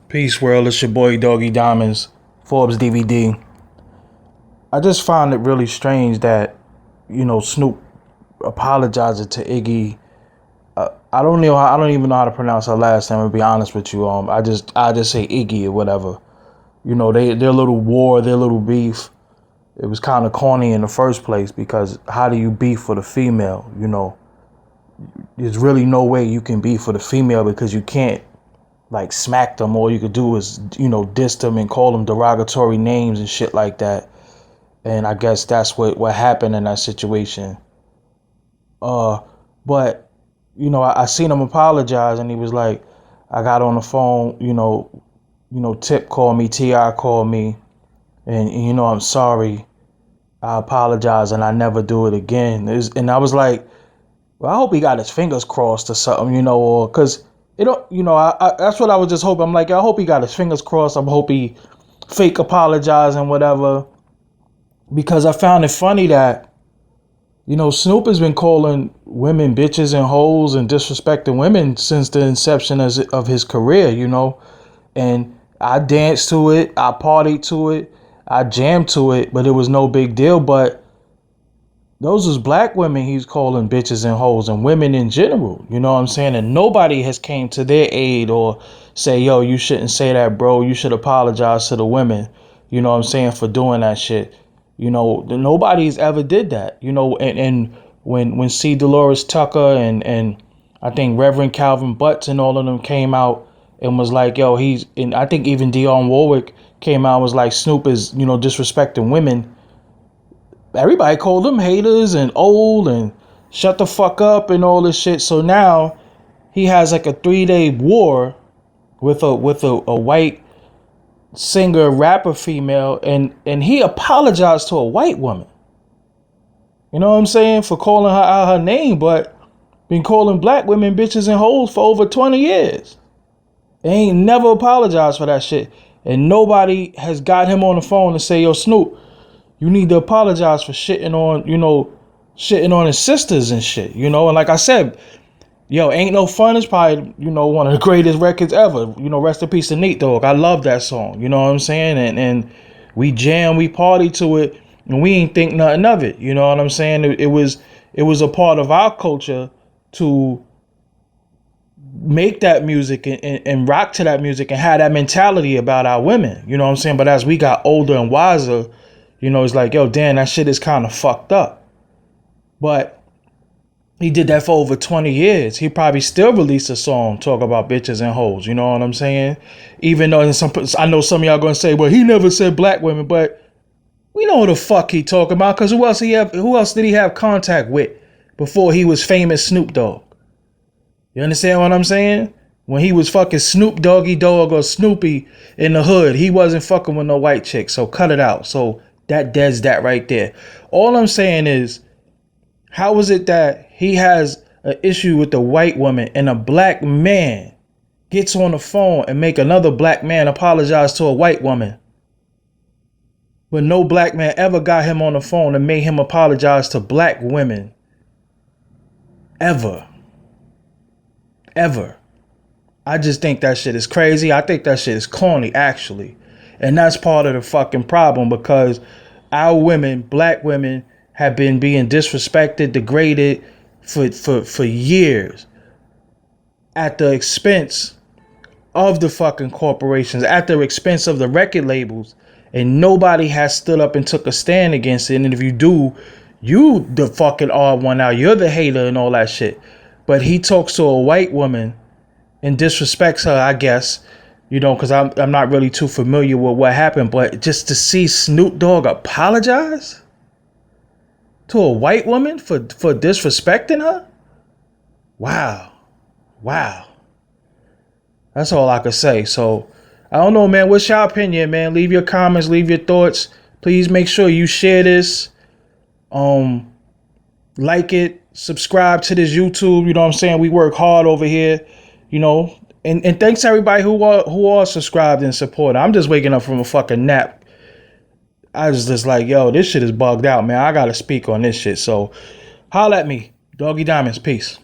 Peace world, it's your boy Doggie Diamonds, Forbes DVD. I just found it really strange that, Snoop apologizing to Iggy. I don't even know how to pronounce her last name, to be honest with you. I just say Iggy or whatever. Their little war, their little beef. It was kind of corny in the first place because how do you beef for the female? There's really no way you can beef for the female because you can't like smack them. All you could do is, diss them and call them derogatory names and shit like that. And I guess that's what happened in that situation. But I seen him apologize, and he was like, I got on the phone, Tip called me, T.I. called me, and I'm sorry. I apologize, and I never do it again. And I was like, well, I hope he got his fingers crossed or something, or because that's what I was just hoping. I'm like, I hope he got his fingers crossed. I hope he fake apologized and whatever, because I found it funny that, Snoop has been calling women bitches and hoes and disrespecting women since the inception of his career, and I danced to it, I partied to it, I jammed to it, but it was no big deal. But those was black women he's calling bitches and hoes, and women in general, you know what I'm saying? And nobody has came to their aid or say, yo, you shouldn't say that, bro. You should apologize to the women, you know what I'm saying, for doing that shit. Nobody's ever did that, and when C. Dolores Tucker and I think Reverend Calvin Butts and all of them came out and was like, yo, and I think even Dionne Warwick came out and was like, Snoop is, disrespecting women. Everybody called them haters and old and shut the fuck up and all this shit. So now he has like a 3-day war with a white singer, rapper female, and he apologized to a white woman. You know what I'm saying? For calling her out her name, but been calling black women bitches and hoes for over 20 years. They ain't never apologized for that shit. And nobody has got him on the phone and say, yo, Snoop, you need to apologize for shitting on his sisters and shit, And like I said, yo, Ain't No Fun is probably, one of the greatest records ever. Rest in peace to Snoop Dogg. I love that song. You know what I'm saying? And we jam, we party to it, and we ain't think nothing of it. You know what I'm saying? It was a part of our culture to make that music and rock to that music and have that mentality about our women. You know what I'm saying? But as we got older and wiser, it's like, yo, damn, that shit is kind of fucked up. But he did that for over 20 years. He probably still released a song talk about bitches and hoes. You know what I'm saying? Even though I know some of y'all gonna say, well, he never said black women, but we know who the fuck he talking about, because who else did he have contact with before he was famous Snoop Dogg? You understand what I'm saying? When he was fucking Snoop Doggy Dogg or Snoopy in the hood, he wasn't fucking with no white chick. So cut it out. So that deads that right there. All I'm saying is, how is it that he has an issue with the white woman and a black man gets on the phone and make another black man apologize to a white woman, but no black man ever got him on the phone and made him apologize to black women? Ever. I just think that shit is crazy. I think that shit is corny, actually. And that's part of the fucking problem, because our women, black women, have been being disrespected, degraded for years at the expense of the fucking corporations, at the expense of the record labels, and nobody has stood up and took a stand against it. And if you do, you the fucking odd one out. You're the hater and all that shit. But he talks to a white woman and disrespects her, I guess, because I'm not really too familiar with what happened. But just to see Snoop Dogg apologize to a white woman for disrespecting her? Wow. That's all I could say. So, I don't know, man. What's your opinion, man? Leave your comments, leave your thoughts. Please make sure you share this. Like it, subscribe to this YouTube. You know what I'm saying? We work hard over here, And thanks to everybody who are subscribed and supported. I'm just waking up from a fucking nap. I was just like, yo, this shit is bugged out, man. I gotta speak on this shit. So holla at me. Doggie Diamonds. Peace.